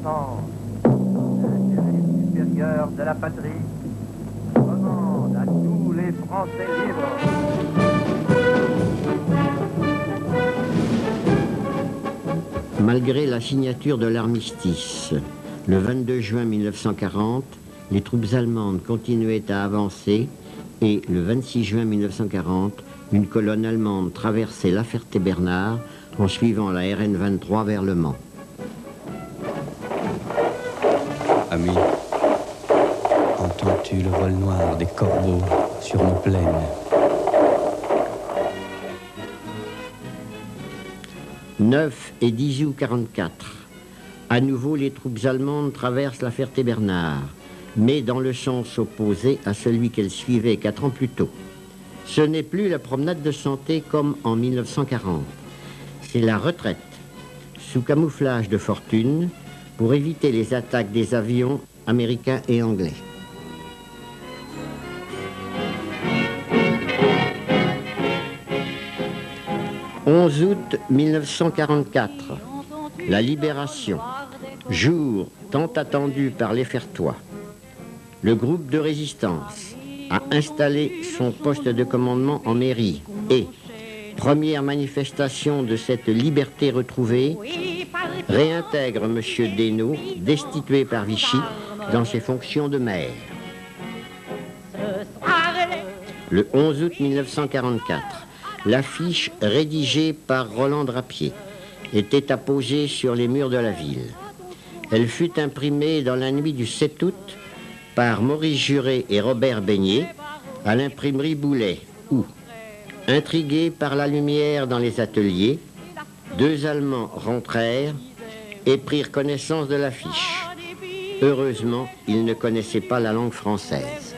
défense, l'intérêt supérieur de la patrie, commande à tous les Français libres. Malgré la signature de l'armistice, le 22 juin 1940, les troupes allemandes continuaient à avancer et le 26 juin 1940, une colonne allemande traversait La Ferté-Bernard en suivant la RN 23 vers Le Mans. Ami, entends-tu le vol noir des corbeaux sur nos plaines? 9 et 10 août 44. À nouveau, les troupes allemandes traversent La Ferté-Bernard, mais dans le sens opposé à celui qu'elles suivaient 4 ans plus tôt. Ce n'est plus la promenade de santé comme en 1940. C'est la retraite, sous camouflage de fortune, pour éviter les attaques des avions américains et anglais. « 11 août 1944, la libération, jour tant attendu par les Fertois. Le groupe de résistance a installé son poste de commandement en mairie et, première manifestation de cette liberté retrouvée, réintègre M. Desnaud, destitué par Vichy, dans ses fonctions de maire. Le 11 août 1944, l'affiche rédigée par Roland Drapier était apposée sur les murs de la ville. Elle fut imprimée dans la nuit du 7 août par Maurice Juret et Robert Beignet à l'imprimerie Boulet, où, intrigués par la lumière dans les ateliers, 2 Allemands rentrèrent et prirent connaissance de l'affiche. Heureusement, ils ne connaissaient pas la langue française.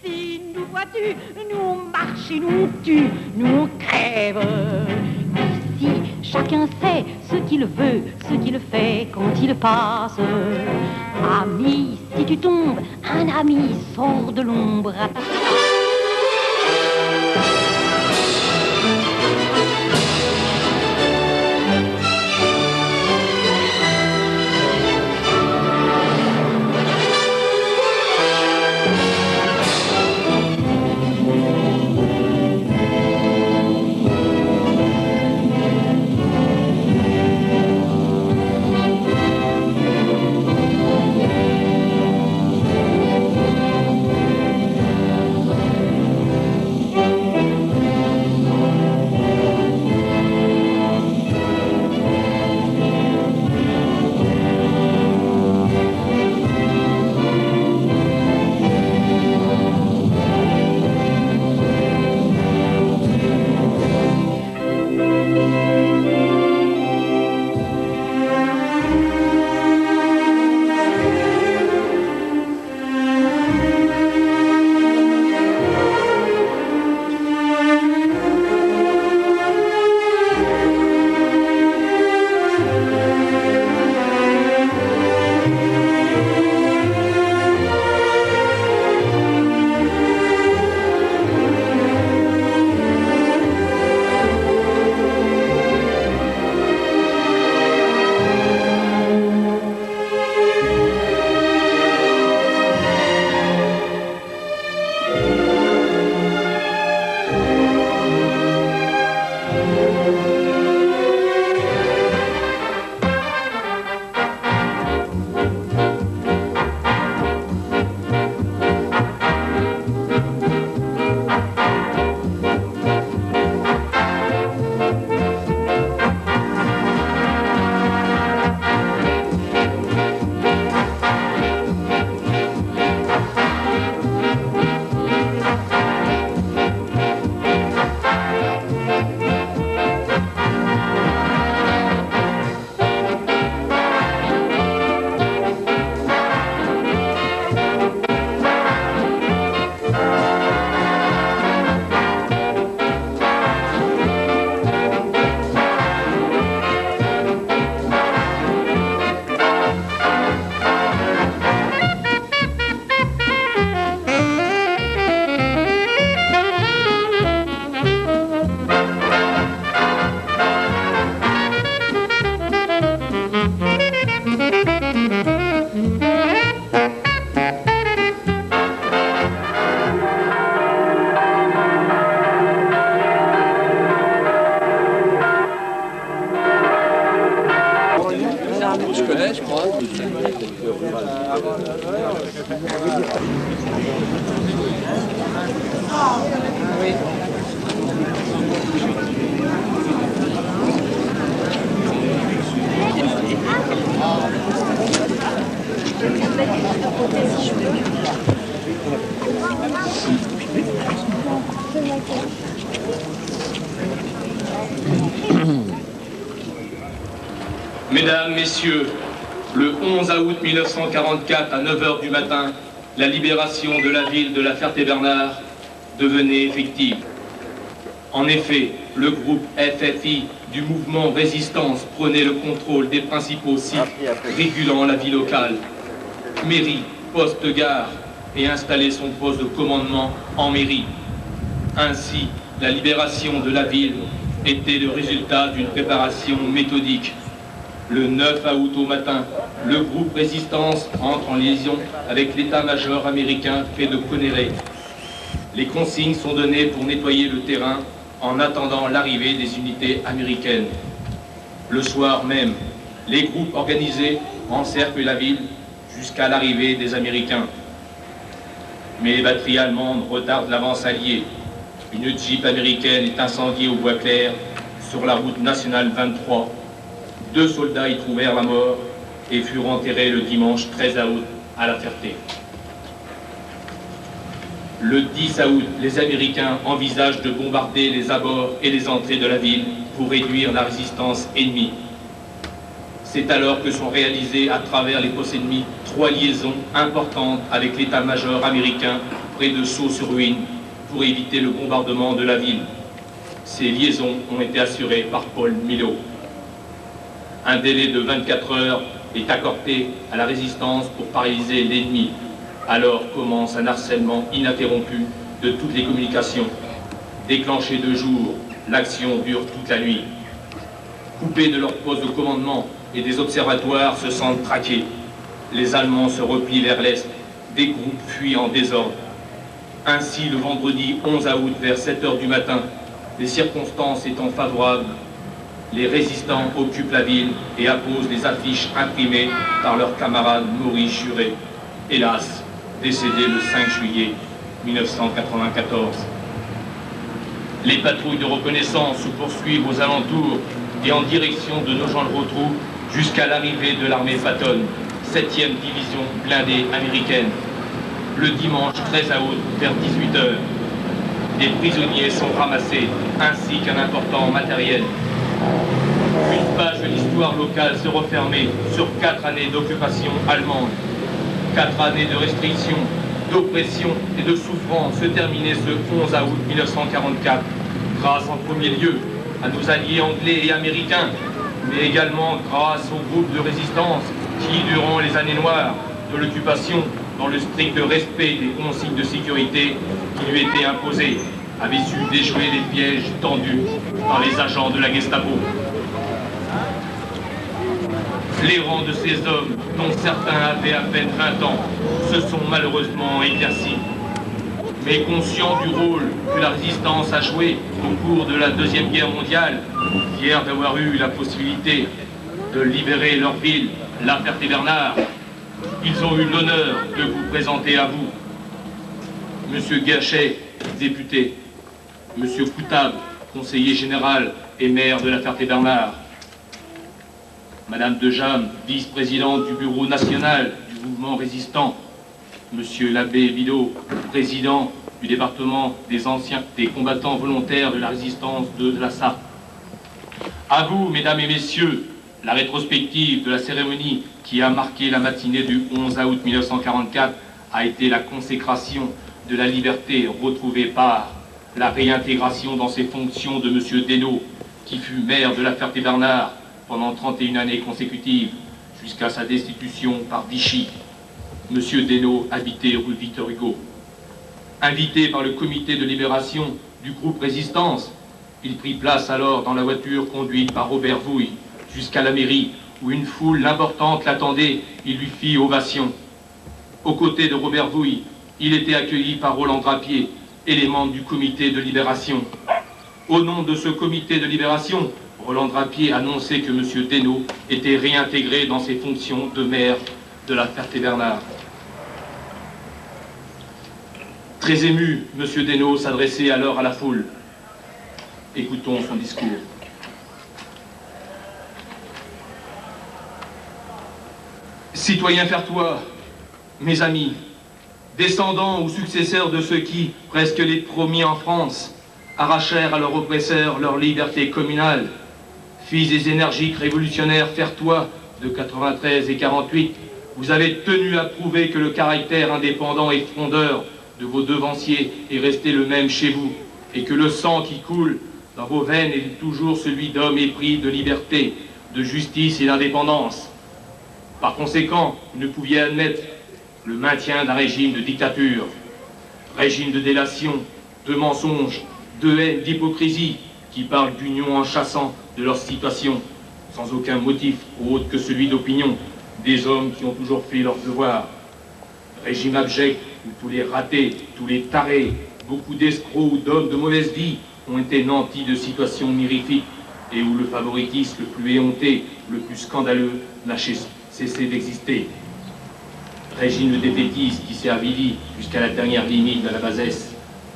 Ici, nous vois-tu, nous on marche et nous on tue, nous on crève. Ici, chacun sait ce qu'il veut, ce qu'il fait quand il passe. Ami, si tu tombes, un ami sort de l'ombre. se connaît, je crois. Mesdames, Messieurs, le 11 août 1944 à 9h du matin, la libération de la ville de La Ferté-Bernard devenait effective. En effet, le groupe FFI du mouvement Résistance prenait le contrôle des principaux sites régulant la vie locale, mairie, poste, gare, et installait son poste de commandement en mairie. Ainsi, la libération de la ville était le résultat d'une préparation méthodique. Le 9 août au matin, le groupe Résistance entre en liaison avec l'état-major américain près de Connerré. Les consignes sont données pour nettoyer le terrain en attendant l'arrivée des unités américaines. Le soir même, les groupes organisés encerclent la ville jusqu'à l'arrivée des Américains. Mais les batteries allemandes retardent l'avance alliée. Une Jeep américaine est incendiée au bois clair sur la route nationale 23. 2 soldats y trouvèrent la mort et furent enterrés le dimanche 13 août à La Ferté. Le 10 août, les Américains envisagent de bombarder les abords et les entrées de la ville pour réduire la résistance ennemie. C'est alors que sont réalisées à travers les postes ennemis 3 liaisons importantes avec l'état-major américain près de Sceaux-sur-Ruine pour éviter le bombardement de la ville. Ces liaisons ont été assurées par Paul Milhaud. Un délai de 24 heures est accordé à la résistance pour paralyser l'ennemi. Alors commence un harcèlement ininterrompu de toutes les communications. Déclenché de jour, l'action dure toute la nuit. Coupés de leur poste de commandement et des observatoires se sentent traqués. Les Allemands se replient vers l'est, des groupes fuient en désordre. Ainsi, le vendredi 11 août vers 7 heures du matin, les circonstances étant favorables, les résistants occupent la ville et apposent des affiches imprimées par leur camarade Maurice Juret, hélas, décédé le 5 juillet 1994. Les patrouilles de reconnaissance se poursuivent aux alentours et en direction de Nogent-le-Rotrou jusqu'à l'arrivée de l'armée Patton, 7e division blindée américaine. Le dimanche 13 août vers 18 h, des prisonniers sont ramassés ainsi qu'un important matériel. Une page de l'histoire locale se refermait sur 4 années d'occupation allemande. 4 années de restrictions, d'oppression et de souffrance se terminaient ce 11 août 1944, grâce en premier lieu à nos alliés anglais et américains, mais également grâce au groupe de résistance qui, durant les années noires de l'occupation, dans le strict respect des consignes de sécurité qui lui étaient imposées, avait su déjouer les pièges tendus par les agents de la Gestapo. Les rangs de ces hommes, dont certains avaient à peine 20 ans, se sont malheureusement éclaircis. Mais conscients du rôle que la résistance a joué au cours de la Deuxième Guerre mondiale, fiers d'avoir eu la possibilité de libérer leur ville, La Ferté-Bernard, ils ont eu l'honneur de vous présenter à vous Monsieur Gachet, député, Monsieur Coutable, conseiller général et maire de La Ferté-Bernard, Madame Dejam, vice-présidente du bureau national du mouvement résistant, Monsieur l'abbé Bidot, président du département des combattants volontaires de la résistance de la Sarthe. À vous, mesdames et messieurs, la rétrospective de la cérémonie qui a marqué la matinée du 11 août 1944 a été la consécration de la liberté retrouvée par la réintégration dans ses fonctions de Monsieur Desnaux, qui fut maire de La Ferté-Bernard pendant 31 années consécutives, jusqu'à sa destitution par Vichy. Monsieur Desnaux habitait rue Victor Hugo. Invité par le comité de libération du groupe Résistance, il prit place alors dans la voiture conduite par Robert Vouille jusqu'à la mairie, où une foule importante l'attendait et lui fit ovation. Aux côtés de Robert Vouille, il était accueilli par Roland Drapier et les membres du comité de libération. Au nom de ce comité de libération, Roland Drapier annonçait que M. Desnos était réintégré dans ses fonctions de maire de la Ferté-Bernard. Très ému, M. Desnos s'adressait alors à la foule. Écoutons son discours. Citoyens fertois, mes amis, descendants ou successeurs de ceux qui, presque les premiers en France, arrachèrent à leurs oppresseurs leur liberté communale, fils des énergiques révolutionnaires fertois de 93 et 48, vous avez tenu à prouver que le caractère indépendant et frondeur de vos devanciers est resté le même chez vous, et que le sang qui coule dans vos veines est toujours celui d'hommes épris de liberté, de justice et d'indépendance. Par conséquent, vous ne pouviez admettre le maintien d'un régime de dictature, régime de délation, de mensonges, de haine, d'hypocrisie, qui parlent d'union en chassant de leur situation, sans aucun motif autre que celui d'opinion, des hommes qui ont toujours fait leur devoir. Régime abject où tous les ratés, tous les tarés, beaucoup d'escrocs ou d'hommes de mauvaise vie ont été nantis de situations mirifiques et où le favoritisme le plus éhonté, le plus scandaleux n'a cessé d'exister. Régime de défaitisme qui s'est avili jusqu'à la dernière limite de la bassesse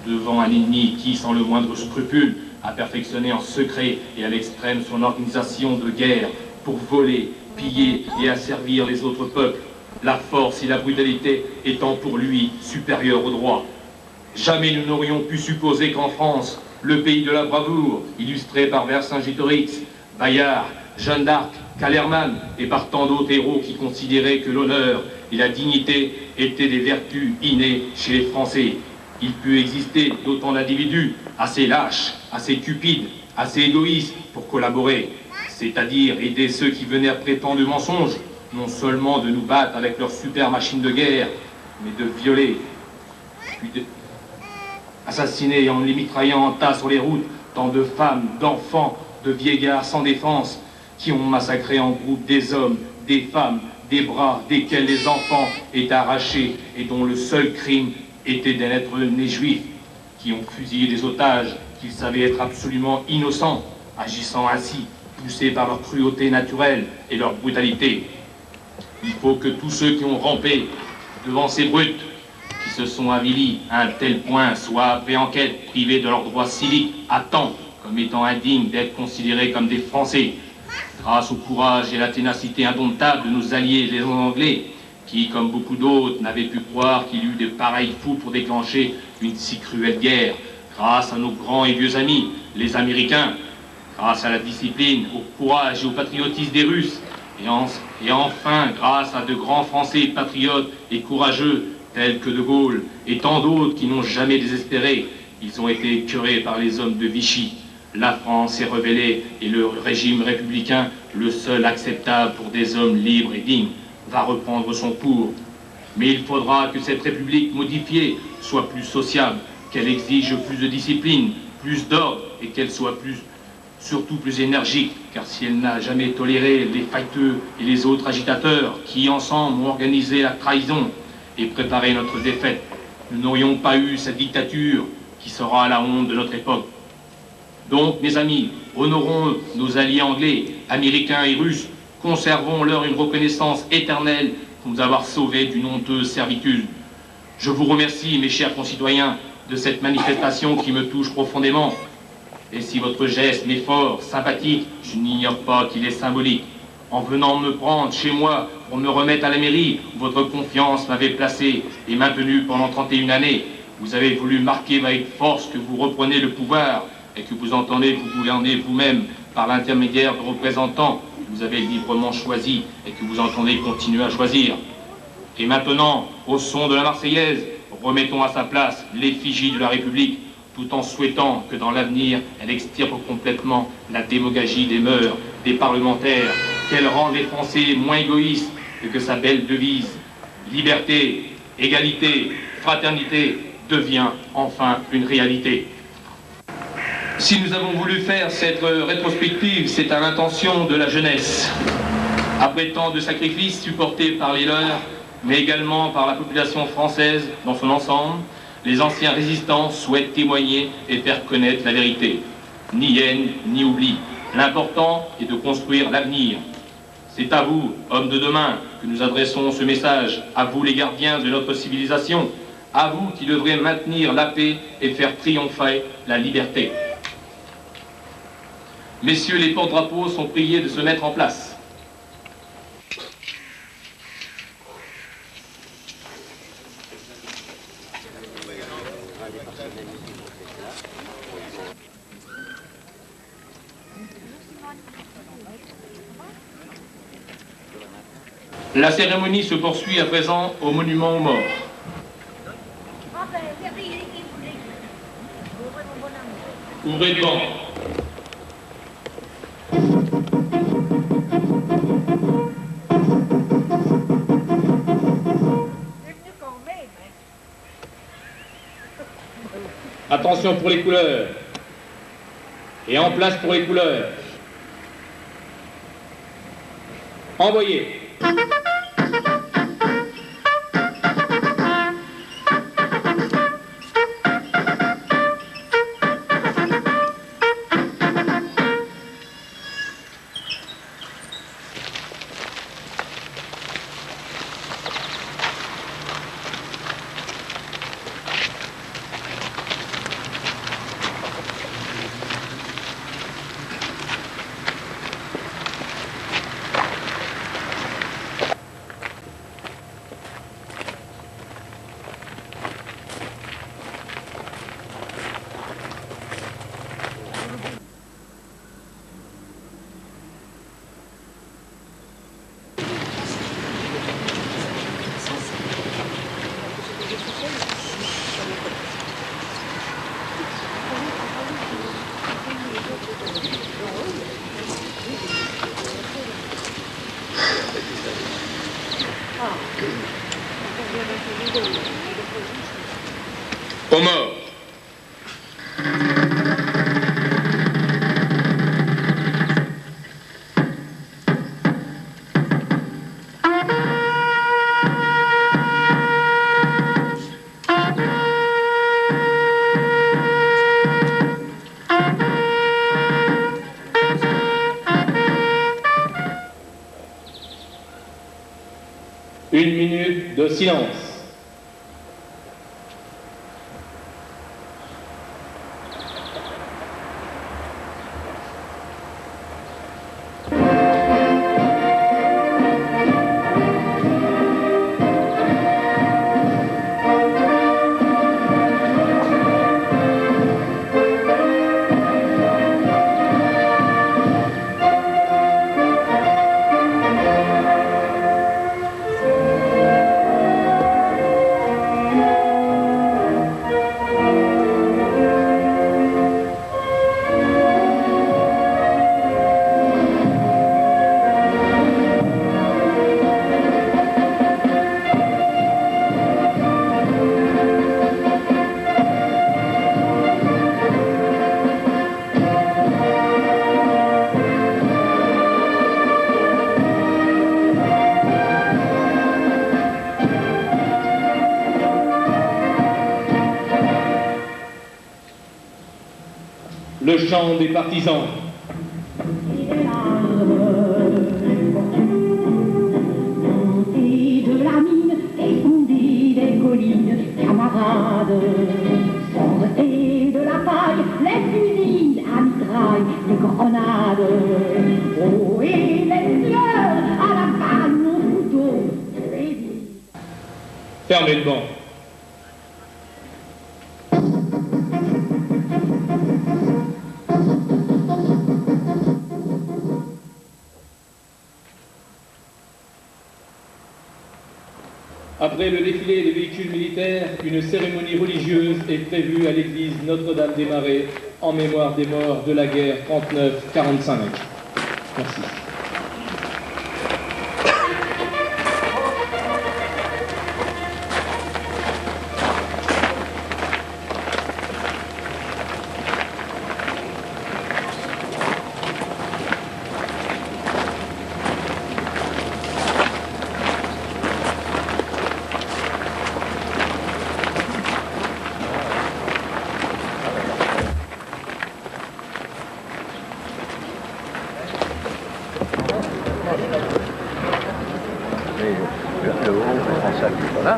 devant un ennemi qui, sans le moindre scrupule, a perfectionné en secret et à l'extrême son organisation de guerre pour voler, piller et asservir les autres peuples, la force et la brutalité étant pour lui supérieures au droit. Jamais nous n'aurions pu supposer qu'en France, le pays de la bravoure, illustré par Vercingétorix, Bayard, Jeanne d'Arc, Kellermann et par tant d'autres héros qui considéraient que l'honneur et la dignité étaient des vertus innées chez les Français. Il put exister d'autant d'individus assez lâches, assez cupides, assez égoïstes pour collaborer, c'est-à-dire aider ceux qui venaient après tant de mensonges, non seulement de nous battre avec leurs super machines de guerre, mais de violer, puis de assassiner en les mitraillant en tas sur les routes tant de femmes, d'enfants, de vieillards sans défense, qui ont massacré en groupe des hommes, des femmes, des bras desquels les enfants étaient arrachés et dont le seul crime était d'être nés juifs, qui ont fusillé des otages qu'ils savaient être absolument innocents, agissant ainsi, poussés par leur cruauté naturelle et leur brutalité. Il faut que tous ceux qui ont rampé devant ces brutes, qui se sont avilis à un tel point, soient après enquête privés de leurs droits civiques à temps, comme étant indignes d'être considérés comme des Français, grâce au courage et à la ténacité indomptable de nos alliés les Anglais, qui, comme beaucoup d'autres, n'avaient pu croire qu'il y eut de pareils fous pour déclencher une si cruelle guerre, grâce à nos grands et vieux amis, les Américains, grâce à la discipline, au courage et au patriotisme des Russes, et enfin grâce à de grands Français patriotes et courageux, tels que De Gaulle, et tant d'autres qui n'ont jamais désespéré. Ils ont été écœurés par les hommes de Vichy. La France s'est rebellée et le régime républicain, le seul acceptable pour des hommes libres et dignes, va reprendre son cours. Mais il faudra que cette république modifiée soit plus sociable, qu'elle exige plus de discipline, plus d'ordre et qu'elle soit surtout plus énergique, car si elle n'a jamais toléré les fighteux et les autres agitateurs qui ensemble ont organisé la trahison et préparé notre défaite, nous n'aurions pas eu cette dictature qui sera la honte de notre époque. Donc, mes amis, honorons nos alliés anglais, américains et russes, conservons-leur une reconnaissance éternelle pour nous avoir sauvés d'une honteuse servitude. Je vous remercie, mes chers concitoyens, de cette manifestation qui me touche profondément. Et si votre geste m'est fort, sympathique, je n'ignore pas qu'il est symbolique. En venant me prendre chez moi pour me remettre à la mairie, où votre confiance m'avait placé et maintenu pendant 31 années, vous avez voulu marquer avec force que vous reprenez le pouvoir et que vous entendez vous gouverner vous-même par l'intermédiaire de représentants que vous avez librement choisis et que vous entendez continuer à choisir. Et maintenant, au son de la Marseillaise, remettons à sa place l'effigie de la République, tout en souhaitant que dans l'avenir, elle extirpe complètement la démagogie des mœurs, des parlementaires, qu'elle rende les Français moins égoïstes et que sa belle devise « Liberté, égalité, fraternité » devient enfin une réalité. Si nous avons voulu faire cette rétrospective, c'est à l'intention de la jeunesse. Après tant de sacrifices supportés par les leurs, mais également par la population française dans son ensemble, les anciens résistants souhaitent témoigner et faire connaître la vérité. Ni haine, ni oubli. L'important est de construire l'avenir. C'est à vous, hommes de demain, que nous adressons ce message, à vous les gardiens de notre civilisation, à vous qui devrez maintenir la paix et faire triompher la liberté. Messieurs les porte-drapeaux sont priés de se mettre en place. La cérémonie se poursuit à présent au monument aux morts. Ouvrez le banc. Attention pour les couleurs. Et en place pour les couleurs. Envoyez. Aux morts. Une minute de silence. Le chant des partisans. Montez de la mine, descendez des collines, camarades. Sortez de la paille, les fusils à mitraille, les grenades. Oh, et les sieurs à la canne au couteau. Fermez le banc. Après le défilé des véhicules militaires, une cérémonie religieuse est prévue à l'église Notre-Dame-des-Marais en mémoire des morts de la guerre 39-45. Merci. Mais le haut, je pense à lui, voilà.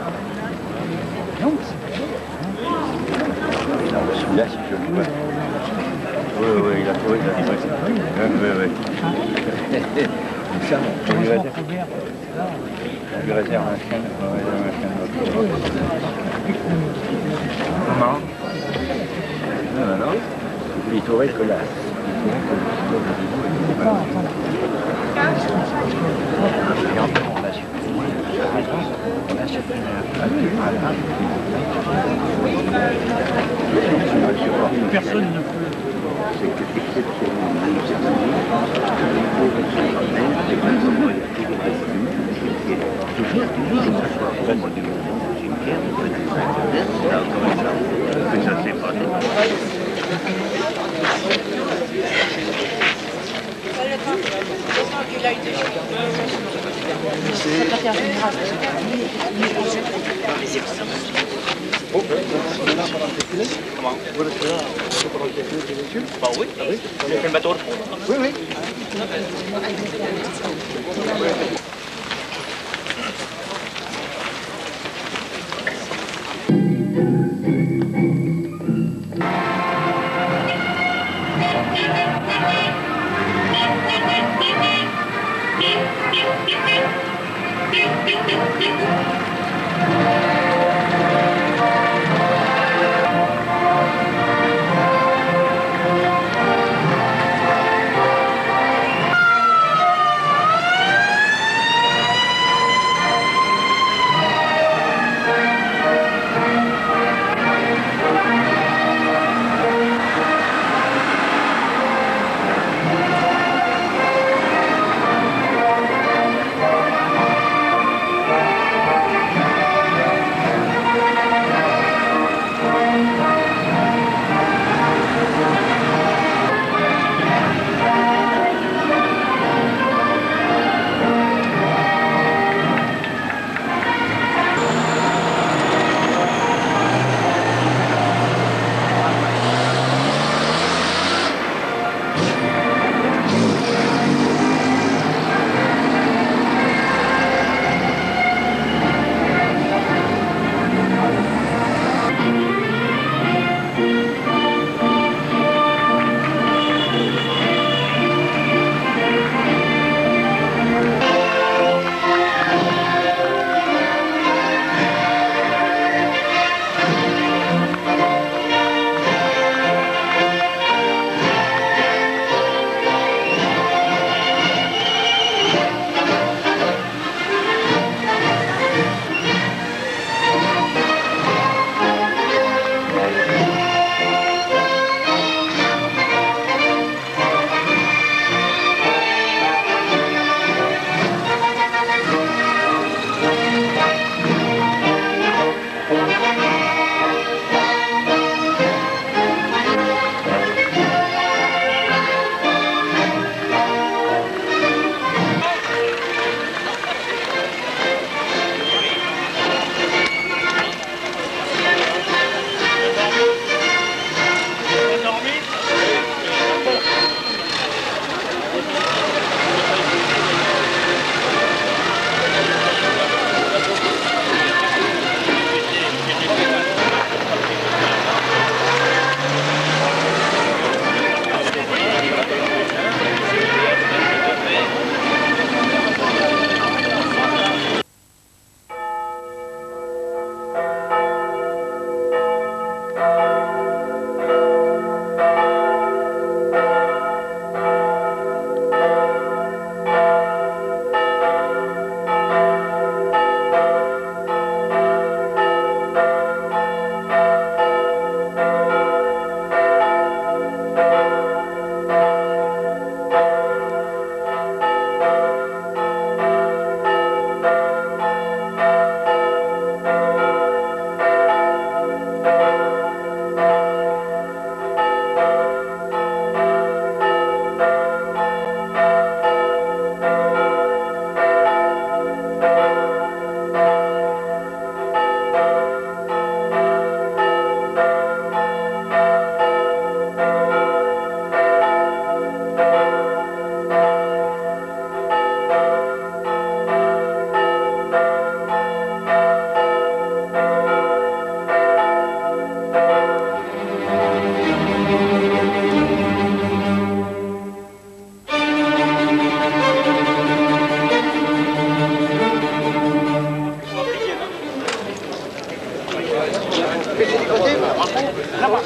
Non, celui-là, si je le vois. Oui, il a trouvé. Oui. Ça, on lui réserve un chien. Comment? Non. Il trouvait que là. Personne ne peut. C'est que exceptionnellement, toujours, que ce soit vraiment du cimetière, mais ça c'est pas Comment? Vous êtes là pour le calcul des véhicules? Bah oui. Il y a le bateau de fond. Oui.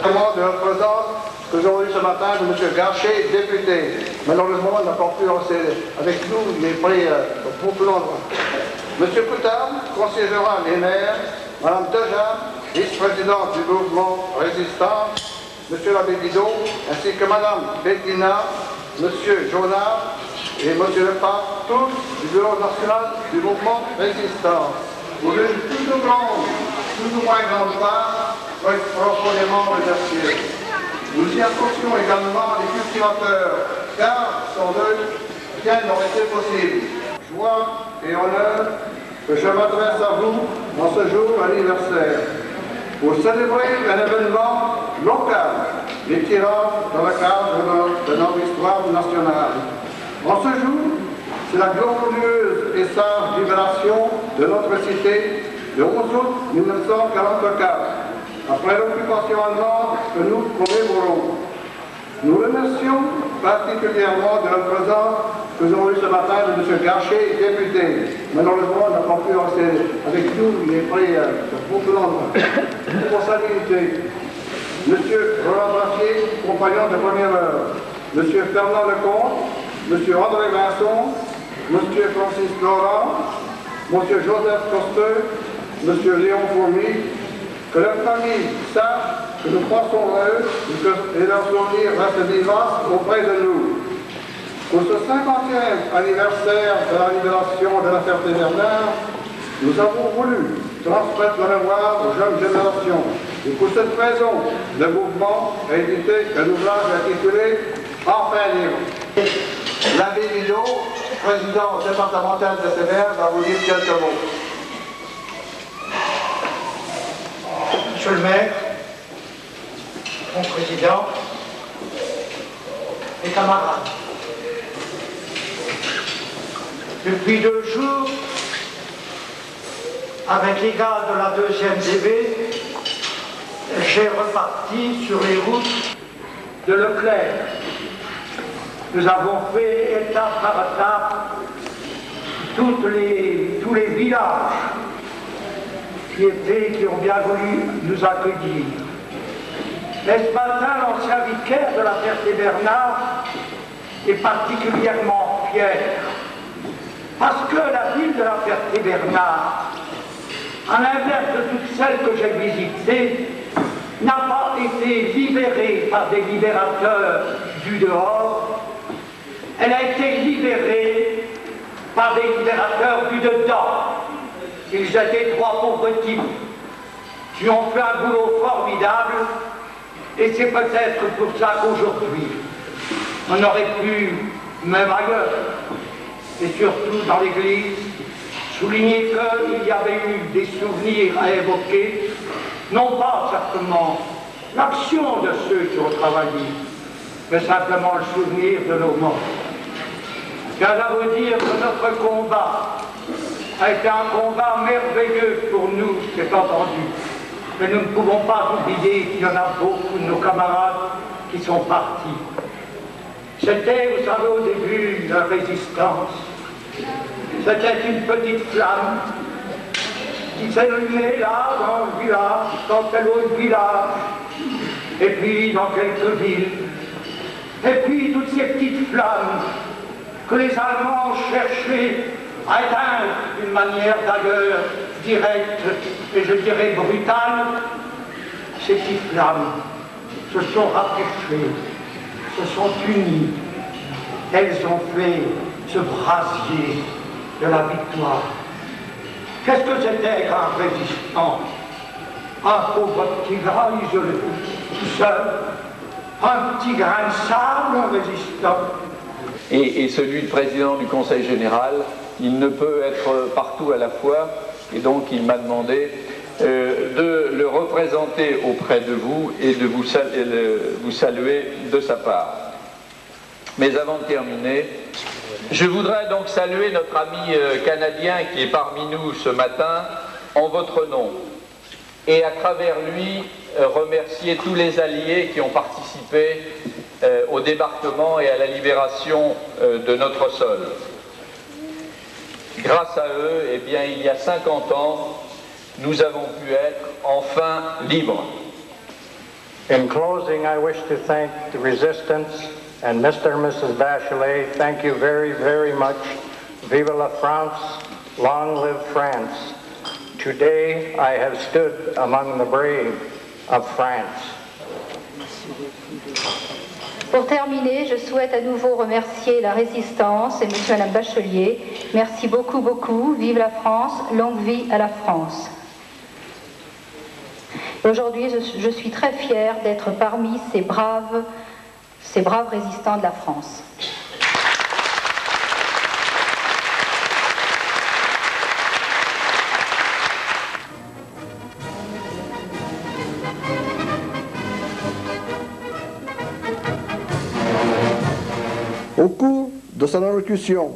De notre présence que nous avons eu ce matin de M. Garcher, député. Malheureusement, il n'a pas pu rester avec nous, il est pris pour plus longtemps. M. Coutard, conseiller général et maire, Mme Deja, vice-présidente du mouvement Résistance, M. l'abbé Bidot, ainsi que Mme Bettina, M. Jonard et M. Le Pape, tous du bureau national du mouvement Résistance. Pour une plus ou moins grande part, soyez profondément remerciés. Nous y associons également les cultivateurs, car sans eux, rien n'aurait été possible. Joie et honneur que je m'adresse à vous en ce jour anniversaire pour célébrer un événement local, les tirages dans le cadre de notre histoire nationale. En ce jour, c'est la glorieuse et sage libération de notre cité le 11 août 1944, après l'occupation allemande que nous commémorons. Nous remercions particulièrement de la présence que nous avons eue ce matin de M. Garcher, député. Malheureusement, il n'a pas pu rester avec nous, il est pris sur beaucoup d'endroits. Responsabilité. M. Roland Braffier, compagnon de première heure. M. Fernand Lecomte, M. André Vincent, M. Francis Laurent, M. Joseph Costeux, M. Léon Fourmy, que leur famille sache que nous pensons à eux et leur souvenir reste vivant auprès de nous. Pour ce 50e anniversaire de la libération de la Ferté-Bernard, nous avons voulu transmettre le mémoire aux jeunes générations. Et pour cette raison, le mouvement a édité un ouvrage intitulé « Enfin libre ». L'abbé Bidot, président départemental de Sévère, va vous dire quelques mots. Monsieur le maire, mon président, mes camarades, depuis 2 jours, avec les gars de la 2e DB, j'ai reparti sur les routes de Leclerc. Nous avons fait étape par étape tous les villages qui ont bien voulu nous accueillir. Mais ce matin, l'ancien vicaire de la Ferté-Bernard est particulièrement fier parce que la ville de la Ferté-Bernard, à l'inverse de toutes celles que j'ai visitées, n'a pas été libérée par des libérateurs du dehors, elle a été libérée par des libérateurs du dedans. Ils étaient 3 pauvres types qui ont fait un boulot formidable, et c'est peut-être pour ça qu'aujourd'hui, on aurait pu, même ailleurs, et surtout dans l'Église, souligner qu'il y avait eu des souvenirs à évoquer, non pas certainement l'action de ceux qui ont travaillé, mais simplement le souvenir de nos morts. Car à vous dire que notre combat a été un combat merveilleux pour nous, c'est entendu. Mais nous ne pouvons pas oublier qu'il y en a beaucoup de nos camarades qui sont partis. C'était, vous savez, au début, la résistance. C'était une petite flamme qui s'allumait là, dans le village, dans tel autre village, et puis dans quelques villes. Et puis toutes ces petites flammes que les Allemands cherchaient à éteindre d'une manière d'ailleurs directe et je dirais brutale, ces petites flammes se sont rapprochées, se sont unies. Elles ont fait ce brasier de la victoire. Qu'est-ce que c'était qu'un résistant? Un pauvre petit gras isolé, tout seul, un petit grain de sable, un résistant. Et celui de président du Conseil général, il ne peut être partout à la fois, et donc il m'a demandé de le représenter auprès de vous et de vous saluer de sa part. Mais avant de terminer, je voudrais donc saluer notre ami canadien qui est parmi nous ce matin en votre nom, et à travers lui remercier tous les alliés qui ont participé au débarquement et à la libération de notre sol. Grâce à eux, eh bien, il y a 50 ans, nous avons pu être enfin libres. In closing, I wish to thank the resistance and Mr. and Mrs. Bachelet. Thank you very, very much. Vive la France. Long live France. Today, I have stood among the brave of France. Pour terminer, je souhaite à nouveau remercier la Résistance et monsieur et madame Bachelier. Merci beaucoup, beaucoup. Vive la France, longue vie à la France. Aujourd'hui, je suis très fière d'être parmi ces braves résistants de la France. Au cours de son allocution,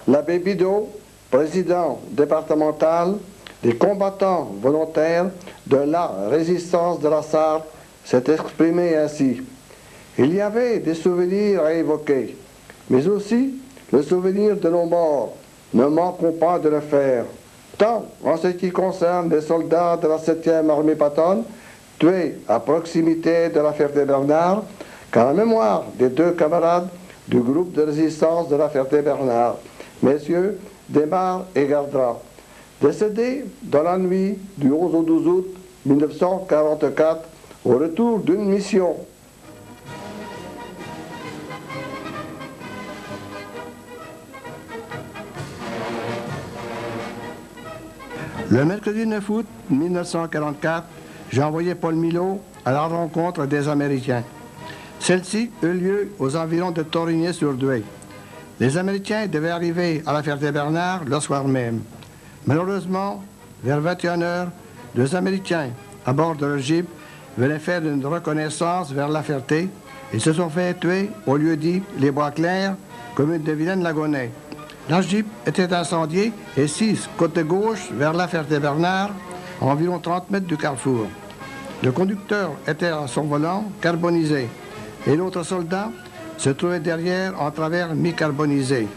l'abbé Bidot, président départemental des combattants volontaires de la résistance de la Sarthe, s'est exprimé ainsi. Il y avait des souvenirs à évoquer, mais aussi le souvenir de nos morts. Ne manquons pas de le faire, tant en ce qui concerne les soldats de la 7e armée patronne, tués à proximité de la Ferté-Bernard, qu'en la mémoire des 2 camarades du groupe de résistance de la Ferté-Bernard, messieurs Desmar et Gardra, décédés dans la nuit du 11 au 12 août 1944 au retour d'une mission. Le mercredi 9 août 1944, j'ai envoyé Paul Milhaud à la rencontre des Américains. Celle-ci eut lieu aux environs de Torigné-sur-Douai. Les Américains devaient arriver à la Ferté-Bernard le soir même. Malheureusement, vers 21h, 2 Américains, à bord de leur jeep, venaient faire une reconnaissance vers La Ferté. Ils se sont fait tuer au lieu dit Les Bois Clairs, commune de Vilaine-Lagonais. La jeep était incendiée et 6 côté gauche vers La Ferté-Bernard, à environ 30 mètres du carrefour. Le conducteur était à son volant, carbonisé, et l'autre soldat se trouvait derrière en travers mi-carbonisé.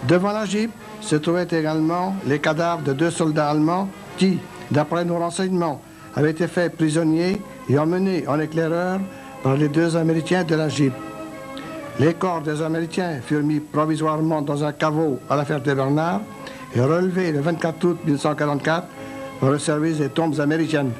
Devant la jeep se trouvaient également les cadavres de 2 soldats allemands qui, d'après nos renseignements, avaient été faits prisonniers et emmenés en éclaireur par les 2 Américains de la jeep. Les corps des Américains furent mis provisoirement dans un caveau à la Ferté-Bernard et relevés le 24 août 1944 par le service des tombes américaines.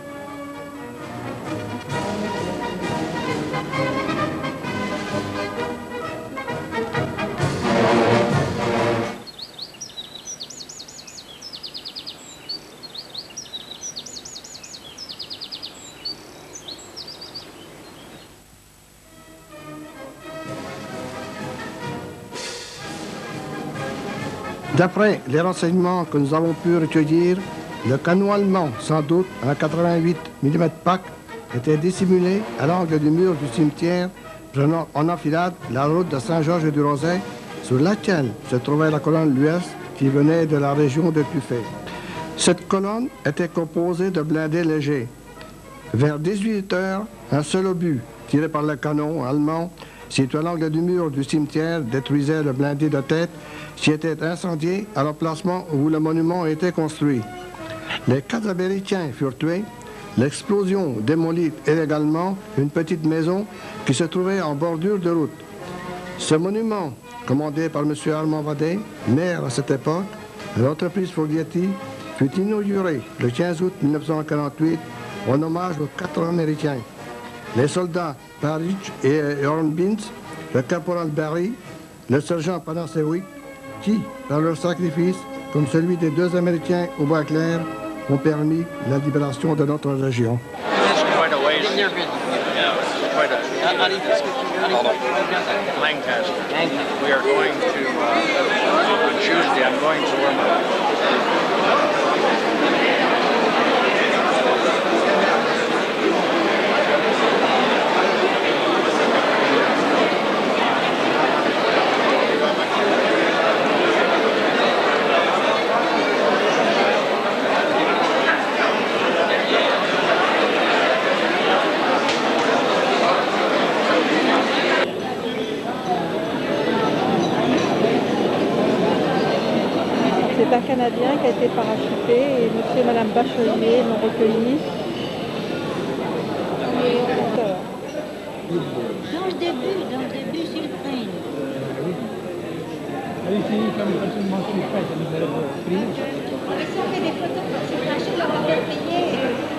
D'après les renseignements que nous avons pu recueillir, le canon allemand, sans doute un 88 mm Pack, était dissimulé à l'angle du mur du cimetière, prenant en enfilade la route de Saint-Georges-du-Rosay, sur laquelle se trouvait la colonne Lues qui venait de la région de Tuffet. Cette colonne était composée de blindés légers. Vers 18h, un seul obus, tiré par le canon allemand, situé à l'angle du mur du cimetière, détruisait le blindé de tête qui était incendié à l'emplacement où le monument était construit. Les 4 Américains furent tués. L'explosion démolit illégalement une petite maison qui se trouvait en bordure de route. Ce monument, commandé par M. Armand Vadet, maire à cette époque, à l'entreprise Foglietti, fut inauguré le 15 août 1948 en hommage aux 4 Américains. Les soldats Parrish et Hornbins, le caporal Barry, le sergent Panasewicz, qui, par leur sacrifice, comme celui des 2 Américains au Bois Clair, ont permis la libération de notre région. Lancaster. We are going to, on Tuesday, I'm going to C'est un Canadien qui a été parachuté et monsieur et madame Bachelier l'ont recueilli. Dans le début, c'est le prix. Ici, comme facilement tu fais, ça nous a pris. Mais si on fait des photos pour se fâcher, là, on va payer.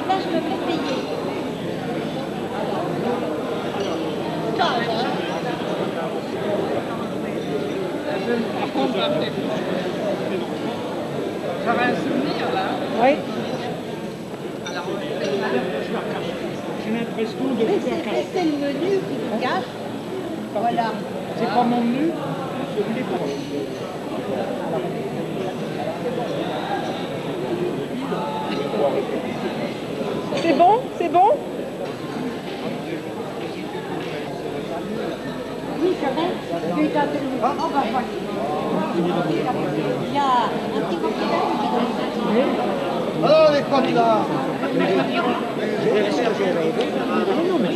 Là, je me fais payer. Ça va un souvenir, là? Oui. Alors, j'ai l'impression de... C'est le menu qui vous cache. Voilà. C'est pas mon menu, je voulais pas. C'est bon? C'est bon? Oui, ça va. Il y a un petit coquillage qui donne. Alors les potes là. Non, mais